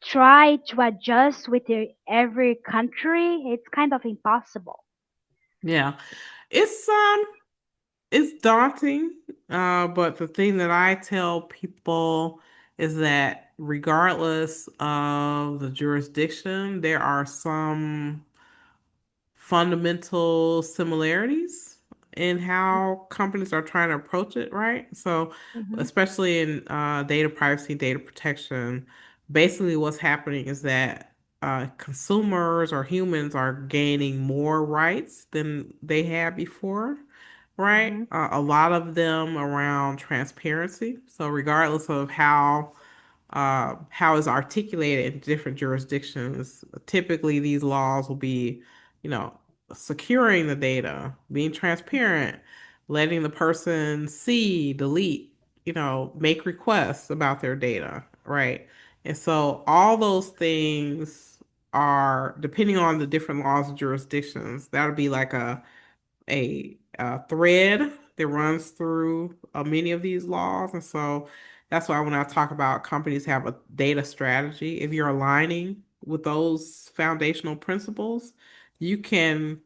S1: try to adjust with every country. It's kind of impossible.
S2: Yeah. It's it's daunting, but the thing that I tell people is that regardless of the jurisdiction, there are some fundamental similarities in how companies are trying to approach it, right? So,
S1: Mm-hmm.
S2: especially in data privacy, data protection, basically what's happening is that consumers or humans are gaining more rights than they had before, right?
S1: Mm-hmm.
S2: A lot of them around transparency. So, regardless of how it's articulated in different jurisdictions. Typically, these laws will be, you know, securing the data, being transparent, letting the person see, delete, make requests about their data, right? And so all those things are depending on the different laws and jurisdictions. That'll be like a thread that runs through many of these laws. And so that's why when I talk about companies have a data strategy, if you're aligning with those foundational principles, you can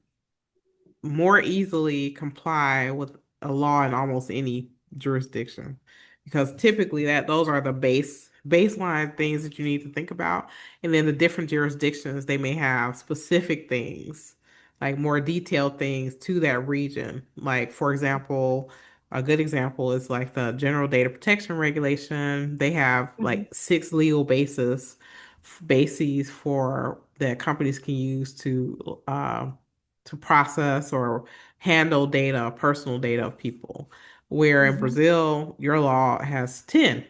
S2: more easily comply with a law in almost any jurisdiction because typically that those are the baseline things that you need to think about, and then the different jurisdictions they may have specific things like more detailed things to that region. Like for example, a good example is like the general data protection regulation. They have
S1: Mm-hmm.
S2: like six legal bases for that companies can use to process or handle data, personal data of people. Where in
S1: Mm-hmm.
S2: Brazil, your law has 10,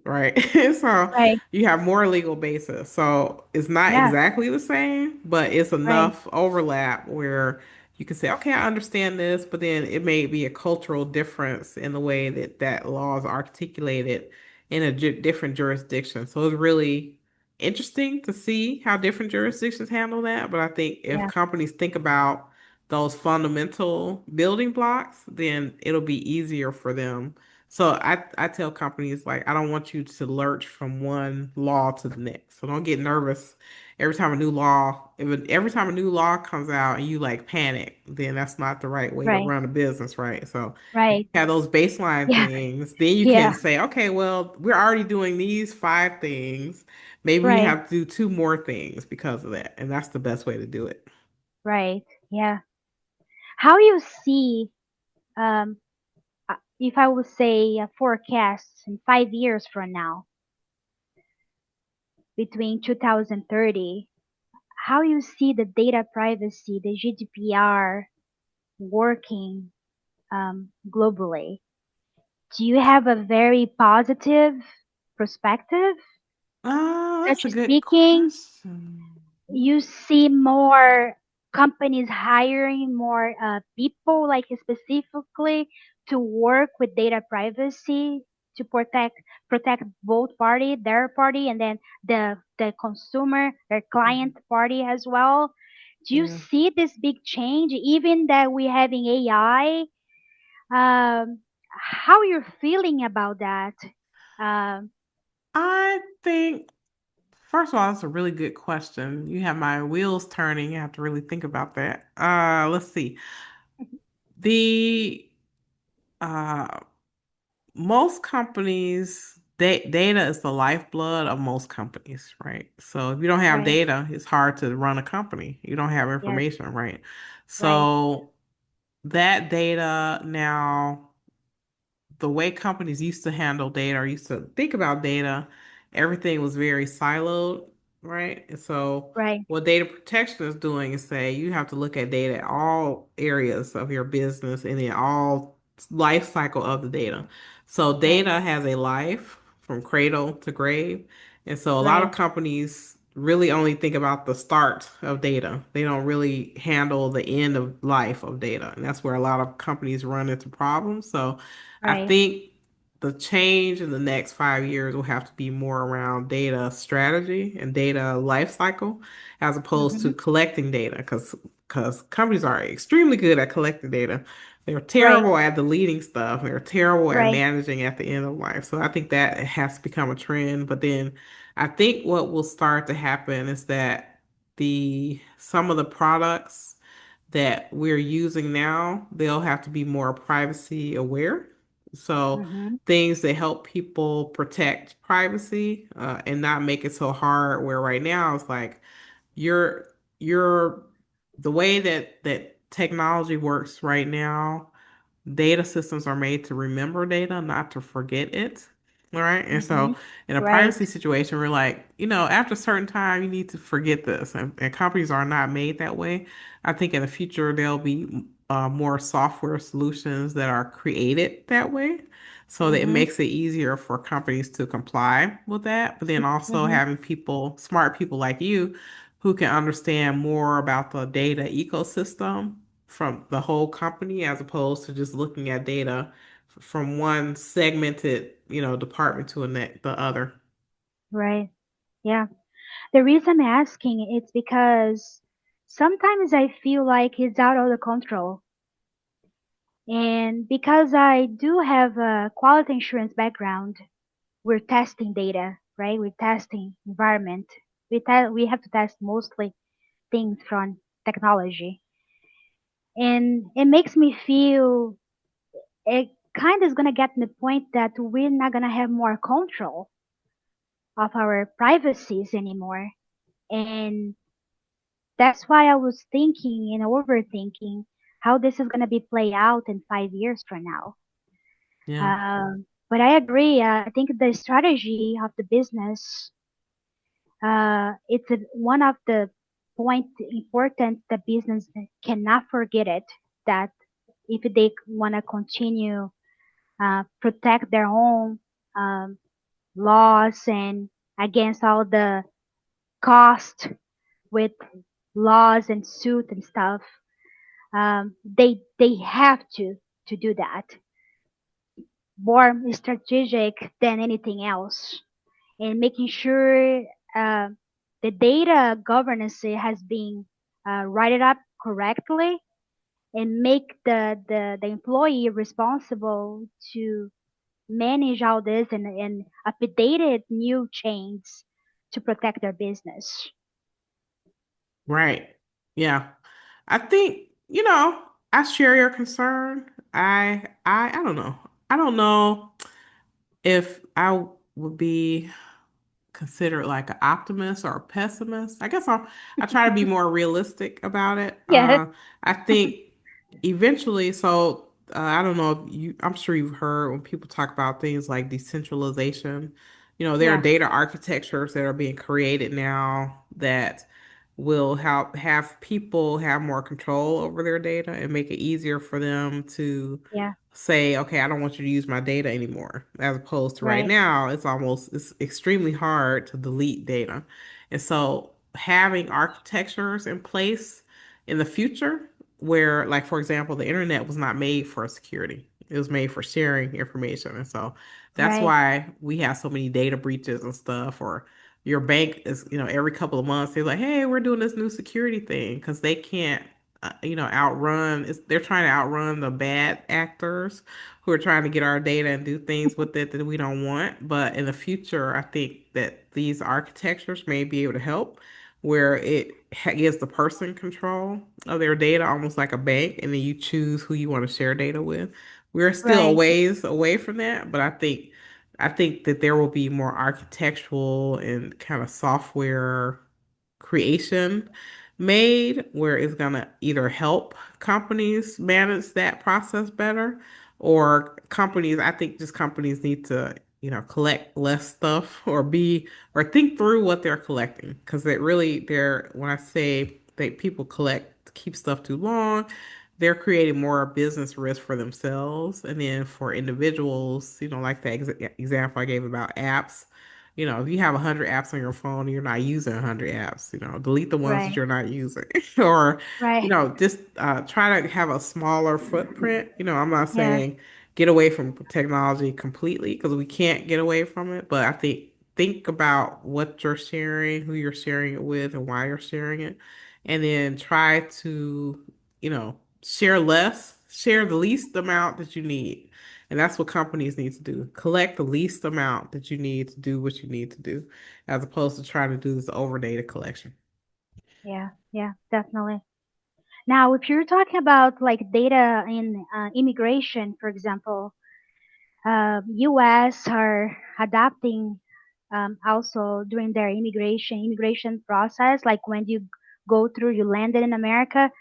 S2: right? So
S1: Right.
S2: you have more legal basis. So it's not
S1: Yeah.
S2: exactly the same, but it's
S1: Right.
S2: enough overlap where you can say, okay, I understand this, but then it may be a cultural difference in the way that that law is articulated in a different jurisdiction. So it's really interesting to see how different jurisdictions handle that. But I think if
S1: Yeah.
S2: companies think about those fundamental building blocks, then it'll be easier for them. So I tell companies like I don't want you to lurch from one law to the next. So don't get nervous every time a new law comes out and you like panic, then that's not the right way to
S1: Right.
S2: run a business, right? So if
S1: Right.
S2: you have those baseline
S1: Yeah.
S2: things, then you can
S1: Yeah.
S2: say, okay, well, we're already doing these five things. Maybe we
S1: Right.
S2: have to do two more things because of that. And that's the best way to do it.
S1: Right. Yeah. How you see, um, if I would say a forecast in 5 years from now, between 2030, how you see the data privacy, the GDPR working globally? Do you have a very positive perspective?
S2: That's
S1: Such
S2: a good
S1: speaking,
S2: question.
S1: you see more companies hiring more people, like specifically to work with data privacy to protect both party, their party, and then the consumer, their client party as well. Do you
S2: Yeah.
S1: see this big change, even that we're having AI? How you're feeling about that? Um,
S2: I think, first of all, that's a really good question. You have my wheels turning. I have to really think about that. Let's see. The uh, most companies, data is the lifeblood of most companies, right? So if you don't have
S1: right.
S2: data, it's hard to run a company. You don't have
S1: Yes.
S2: information, right?
S1: Right.
S2: So that data now, the way companies used to handle data or used to think about data, everything was very siloed, right? And so
S1: Right.
S2: what data protection is doing is say you have to look at data at all areas of your business and in all life cycle of the data. So
S1: Right.
S2: data has a life from cradle to grave. And so a lot of
S1: Right.
S2: companies really only think about the start of data. They don't really handle the end of life of data. And that's where a lot of companies run into problems. So I
S1: Right.
S2: think the change in the next 5 years will have to be more around data strategy and data life cycle as opposed to
S1: Mm-hmm.
S2: collecting data because companies are extremely good at collecting data. They're
S1: Right.
S2: terrible at deleting stuff. They're terrible at
S1: Right.
S2: managing at the end of life. So I think that has to become a trend. But then I think what will start to happen is that the some of the products that we're using now, they'll have to be more privacy aware. So
S1: Mm-hmm.
S2: things that help people protect privacy and not make it so hard. Where right now it's like you're you're the way that technology works right now, data systems are made to remember data, not to forget it. All right. And
S1: Mm-hmm.
S2: so in a
S1: Right.
S2: privacy situation, we're like, after a certain time, you need to forget this. And companies are not made that way. I think in the future, there'll be more software solutions that are created that way. So that it
S1: Mm-hmm.
S2: makes it easier for companies to comply with that. But then also
S1: Mm-hmm.
S2: having people, smart people like you, who can understand more about the data ecosystem from the whole company as opposed to just looking at data from one segmented, department to the other.
S1: Right. Yeah. The reason I'm asking is because sometimes I feel like it's out of the control. And because I do have a quality insurance background, we're testing data, right? We're testing environment. We have to test mostly things from technology. And it makes me feel it kind of is going to get to the point that we're not going to have more control of our privacies anymore. And that's why I was thinking and overthinking how this is going to be play out in 5 years from now.
S2: Yeah.
S1: But I agree. I think the strategy of the business, one of the point important the business cannot forget it that if they want to continue protect their own um, laws and against all the cost with laws and suit and stuff, they have to do that more strategic than anything else and making sure uh, the data governance has been written up correctly and make the employee responsible to manage all this and updated new chains to protect their business.
S2: Right. Yeah. I think, I share your concern. I don't know. I don't know if I would be considered like an optimist or a pessimist. I try to be more realistic about it.
S1: Yes,
S2: I think eventually, I don't know if I'm sure you've heard when people talk about things like decentralization. There are
S1: yeah,
S2: data architectures that are being created now that will help have people have more control over their data and make it easier for them to
S1: yeah,
S2: say, okay, I don't want you to use my data anymore. As opposed to right
S1: right,
S2: now, it's extremely hard to delete data. And so having architectures in place in the future where, like, for example, the internet was not made for security. It was made for sharing information. And so that's
S1: right,
S2: why we have so many data breaches and stuff, or your bank is, every couple of months, they're like, hey, we're doing this new security thing because they can't they're trying to outrun the bad actors who are trying to get our data and do things with it that we don't want. But in the future, I think that these architectures may be able to help where gives the person control of their data, almost like a bank, and then you choose who you want to share data with. We're still a
S1: right,
S2: ways away from that, but I think that there will be more architectural and kind of software creation made where it's going to either help companies manage that process better or I think just companies need to, collect less stuff or think through what they're collecting because when I say that people keep stuff too long, they're creating more business risk for themselves. And then for individuals, like the example I gave about apps, if you have 100 apps on your phone and you're not using 100 apps, delete the ones that
S1: right,
S2: you're not using. Or,
S1: right,
S2: just try to have a smaller footprint. I'm not
S1: yeah,
S2: saying get away from technology completely because we can't get away from it. But I think about what you're sharing, who you're sharing it with, and why you're sharing it, and then try to, share less, share the least amount that you need. And that's what companies need to do. Collect the least amount that you need to do what you need to do, as opposed to trying to do this over data collection.
S1: Yeah, yeah, definitely. Now, if you're talking about like data in immigration, for example, U.S. are adapting also during their immigration process. Like when you go through, you landed in America,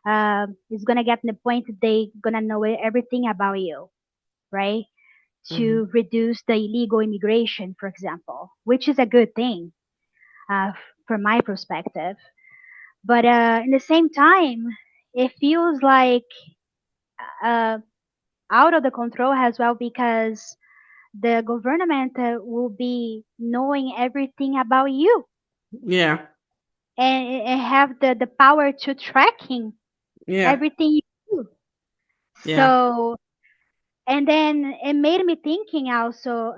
S1: it's gonna get to the point that they gonna know everything about you, right?
S2: Hmm.
S1: To reduce the illegal immigration, for example, which is a good thing from my perspective. But in the same time, it feels like uh, out of the control as well because the government will be knowing everything about you
S2: Yeah,
S1: and have the power to tracking
S2: yeah,
S1: everything you do.
S2: yeah,
S1: So, and then it made me thinking also,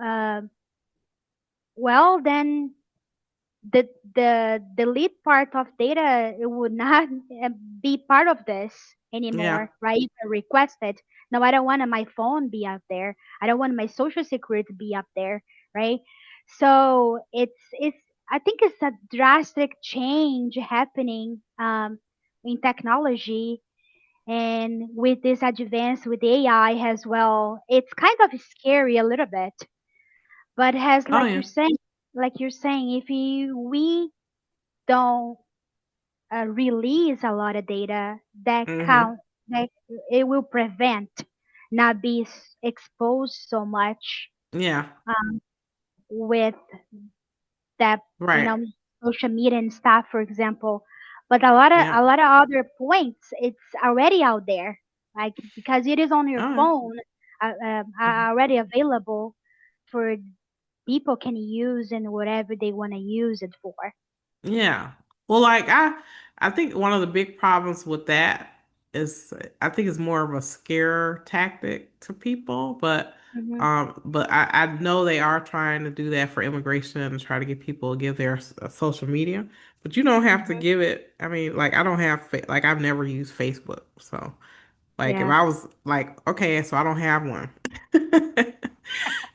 S1: well, then the the lead part of data it would not be part of this
S2: yeah,
S1: anymore, right? If I request it. No, I don't want my phone be out there. I don't want my social security to be up there, right? So it's I think it's a drastic change happening in technology, and with this advance with AI as well. It's kind of scary a little bit, but has
S2: oh yeah,
S1: like you're saying, if we don't release a lot of data that
S2: hmm,
S1: count that it will prevent not be exposed so much
S2: yeah,
S1: um, with that you
S2: right,
S1: know social media and stuff, for example. But
S2: yeah,
S1: a lot of other points it's already out there, like because it is on your
S2: oh yeah.
S1: phone,
S2: Mhm.
S1: are already available for people can use and whatever they want to use it for.
S2: Yeah. Well, like I think one of the big problems with that is I think it's more of a scare tactic to people,
S1: Hmm.
S2: but I know they are trying to do that for immigration and try to get people to give their social media, but you don't have to
S1: Hmm.
S2: give it. I mean, like I don't have like I've never used Facebook, so like if
S1: Yeah.
S2: I was like, okay, so I don't have one.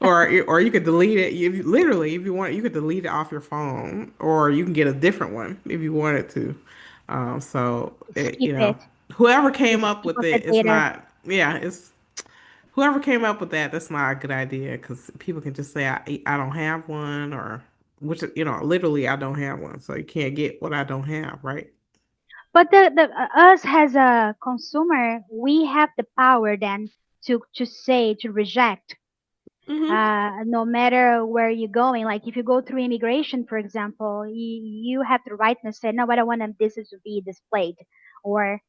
S2: Or you could delete it. You literally, if you want, you could delete it off your phone, or you can get a different one if you wanted to. So
S1: Skip it.
S2: whoever came
S1: Just
S2: up
S1: keep
S2: with
S1: up the
S2: it, it's
S1: data.
S2: not. Yeah, it's whoever came up with that. That's not a good idea because people can just say I don't have one, or which literally I don't have one, so you can't get what I don't have, right?
S1: But the us as a consumer, we have the power then to say to reject.
S2: Hmm.
S1: No matter where you're going, like if you go through immigration, for example, you have the right to say, no, I don't want this to be displayed, or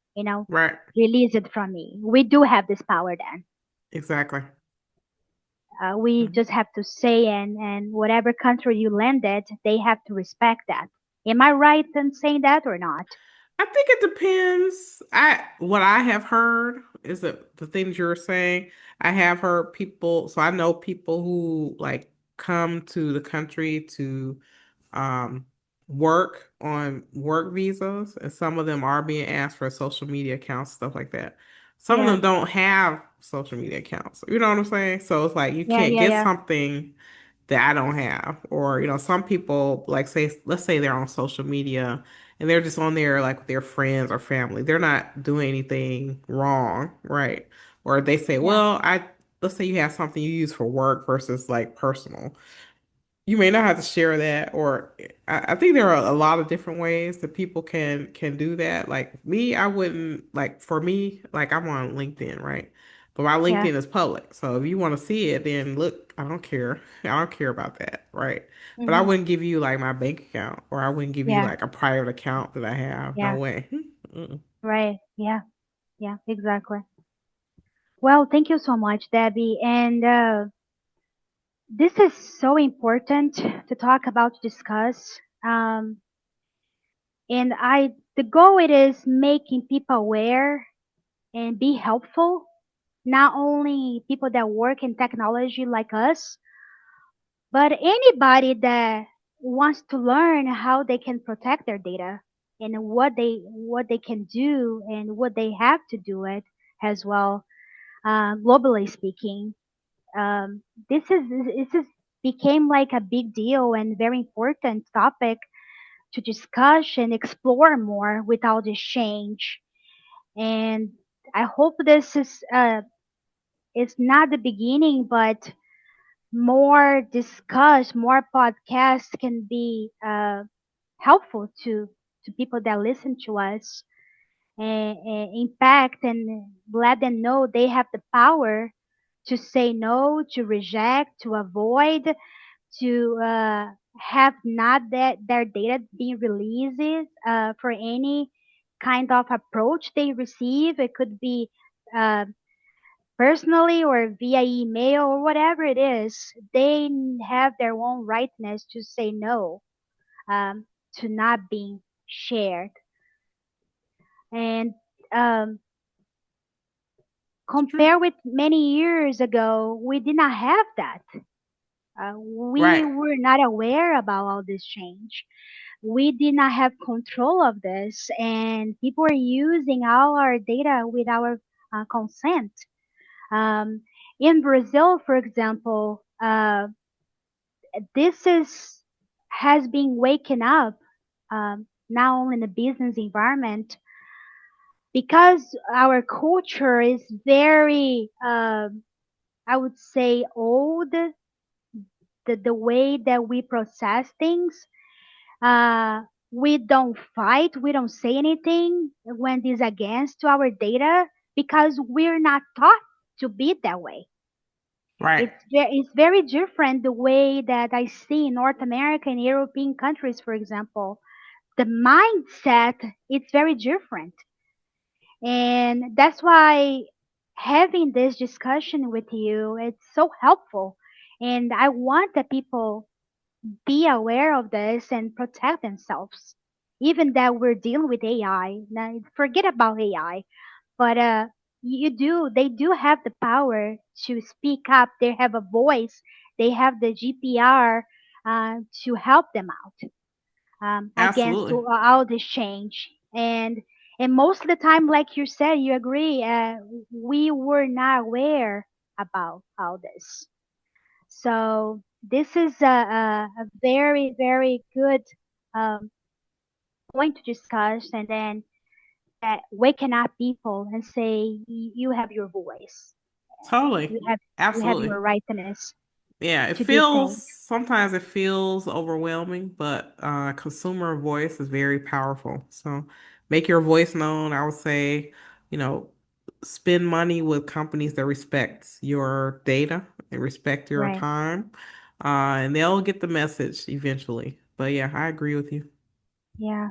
S2: Right.
S1: release it from me. We do have this power then.
S2: Exactly.
S1: We
S2: Mhm.
S1: just have to say, and whatever country you landed, they have to respect that. Am I right in saying that or not?
S2: I think it depends. What I have heard is that the things you're saying, I have heard people, so I know people who like come to the country to um work on work visas, and some of them are being asked for social media accounts, stuff like that. Some of
S1: Yeah,
S2: them don't have social media accounts. You know what I'm saying? So it's like you
S1: yeah,
S2: can't
S1: yeah,
S2: get
S1: yeah,
S2: something that I don't have. Or, some people like let's say they're on social media and they're just on there like with their friends or family. They're not doing anything wrong, right? Or they say,
S1: yeah,
S2: well, let's say you have something you use for work versus like personal. You may not have to share that, or I think there are a lot of different ways that people can do that. Like me, I wouldn't like for me, like I'm on LinkedIn, right? But my
S1: yeah.
S2: LinkedIn is public, so if you want to see it, then look, I don't care. I don't care about that, right? But I
S1: Hmm.
S2: wouldn't give you like my bank account, or I wouldn't give you
S1: Yeah,
S2: like a private account that I have. No
S1: yeah.
S2: way. Mm-mm.
S1: Right. Yeah, yeah, exactly. Well, thank you so much, Debbie. And this is so important to talk about, to discuss. And the goal it is making people aware and be helpful. not only people that work in technology like us, but anybody that wants to learn how they can protect their data and what they can do and what they have to do it as well. Globally speaking, um, this is became like a big deal and very important topic to discuss and explore more with all this change. And I hope this is not the beginning, but more discuss, more podcasts can be helpful to people that listen to us and impact and let them know they have the power to say no, to reject, to avoid, to have not that their data being released for any kind of approach they receive. It could be uh, personally or via email or whatever it is. They have their own rightness to say no, to not being shared. And um,
S2: It's true.
S1: compare with many years ago, we did not have that. We
S2: Right.
S1: were not aware about all this change. We did not have control of this, and people are using all our data with our consent. Um, in Brazil, for example, this is has been waken up not only in the business environment because our culture is very, I would say, old. The way that we process things, uh, we don't fight, we don't say anything when it's against our data because we're not taught to be that way.
S2: Right.
S1: It's very different the way that I see in North America and European countries, for example. The mindset is very different, and that's why having this discussion with you it's so helpful. And I want that people be aware of this and protect themselves. Even that we're dealing with AI. Now, forget about AI, but they do have the power to speak up. They have a voice. They have the GPR to help them out against
S2: Absolutely.
S1: all this change. And most of the time, like you said, you agree. We were not aware about all this. So this is a very, very good um, point to discuss, and then that waking up people and say you have your voice,
S2: Totally.
S1: you have you have
S2: Absolutely.
S1: your rightness
S2: Yeah, it
S1: to do
S2: feels
S1: things.
S2: sometimes it feels overwhelming, but consumer voice is very powerful. So make your voice known. I would say, you know, spend money with companies that respect your data and respect your
S1: Right.
S2: time, and they'll get the message eventually. But yeah, I agree with you.
S1: Yeah.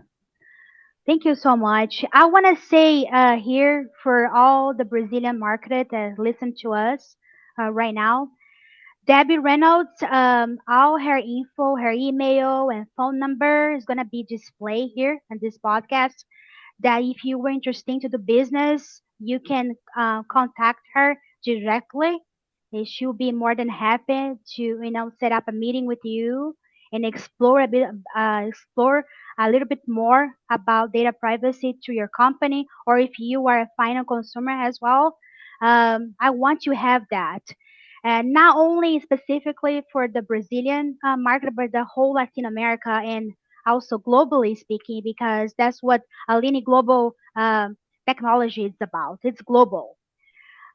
S1: Thank you so much. I want to say here for all the Brazilian market that listen to us right now, Debbie Reynolds, all her info, her email and phone number is gonna be displayed here in this podcast. That if you were interested to the business, you can contact her directly. And she'll be more than happy to set up a meeting with you and explore a little bit more about data privacy to your company, or if you are a final consumer as well. I want you to have that. And not only specifically for the Brazilian market, but the whole Latin America and also globally speaking, because that's what Aline Global Technology is about. It's global.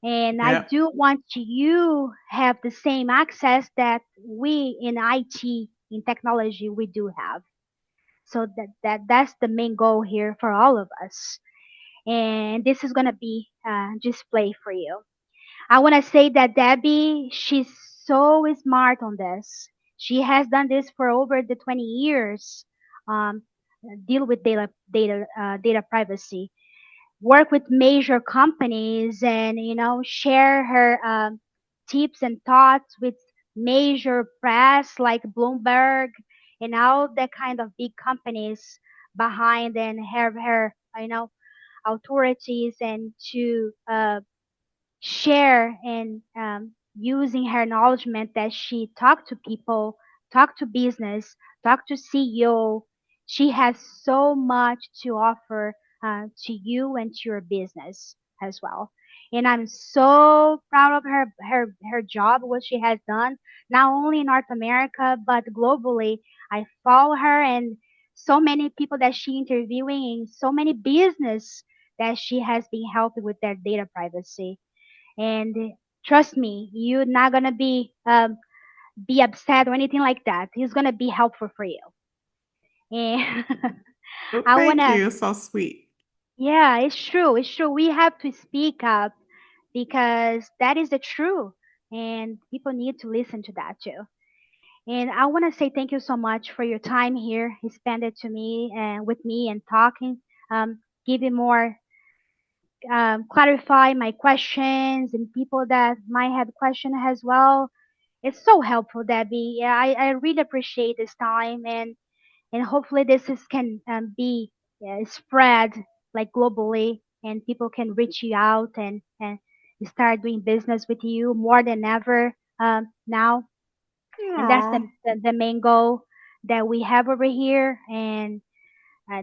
S1: And I
S2: Yep.
S1: do want you have the same access that we in IT, in technology, we do have. So that's the main goal here for all of us. And this is going to be display for you. I want to say that Debbie, she's so smart on this. She has done this for over the 20 years. Um, deal with data privacy, work with major companies, and share her tips and thoughts with major press like Bloomberg and all that kind of big companies behind, and have her authorities and to share and using her acknowledgement that she talked to people, talked to business, talked to CEO. She has so much to offer to you and to your business as well. And I'm so proud of her job, what she has done, not only in North America, but globally. I follow her and so many people that she interviewing and so many business that she has been helping with their data privacy. And trust me, you're not gonna be upset or anything like that. It's gonna be helpful for you. And
S2: Well,
S1: I
S2: thank
S1: wanna,
S2: you. So sweet.
S1: yeah, it's true. It's true. We have to speak up because that is the truth, and people need to listen to that too. And I want to say thank you so much for your time here. You spent it to me and with me and talking, giving more clarify my questions and people that might have questions as well. It's so helpful, Debbie. Yeah, I really appreciate this time, and hopefully this can be spread like globally, and people can reach you out and start doing business with you more than ever now. And that's
S2: Aw.
S1: the main goal that we have over here, and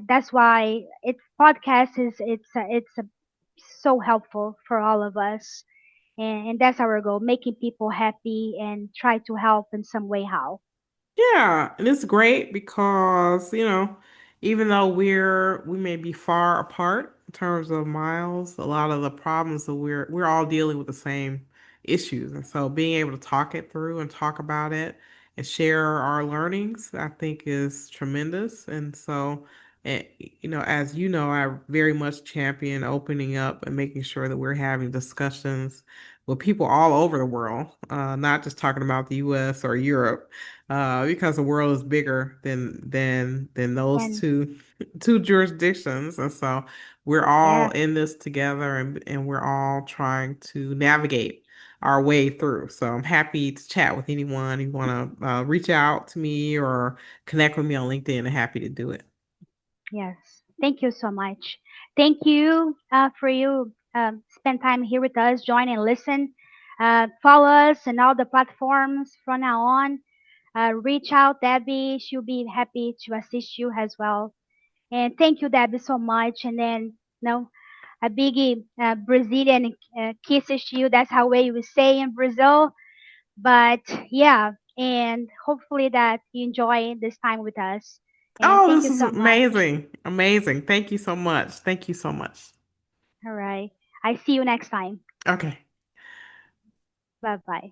S1: that's why it's podcast is so helpful for all of us, and that's our goal, making people happy and try to help in some way how.
S2: Yeah, and it's great because, even though we may be far apart in terms of miles, a lot of the problems that we're all dealing with the same issues. And so being able to talk it through and talk about it and share our learnings, I think is tremendous. And so, as you know, I very much champion opening up and making sure that we're having discussions with people all over the world, not just talking about the US or Europe, because the world is bigger than those
S1: And
S2: two jurisdictions, and so we're all
S1: yeah,
S2: in this together, and we're all trying to navigate our way through. So I'm happy to chat with anyone you want to reach out to me or connect with me on LinkedIn. I'm happy to do it.
S1: yes, thank you so much. Thank you for you spend time here with us, join and listen. Follow us and all the platforms from now on. Reach out Debbie, she'll be happy to assist you as well. And thank you, Debbie, so much. And then, no, a big Brazilian kisses to you. That's how we say in Brazil. But yeah, and hopefully that you enjoy this time with us. And
S2: Oh,
S1: thank
S2: this
S1: you
S2: is
S1: so much.
S2: amazing. Amazing. Thank you so much. Thank you so much.
S1: All right. I see you next time.
S2: Okay.
S1: Bye bye.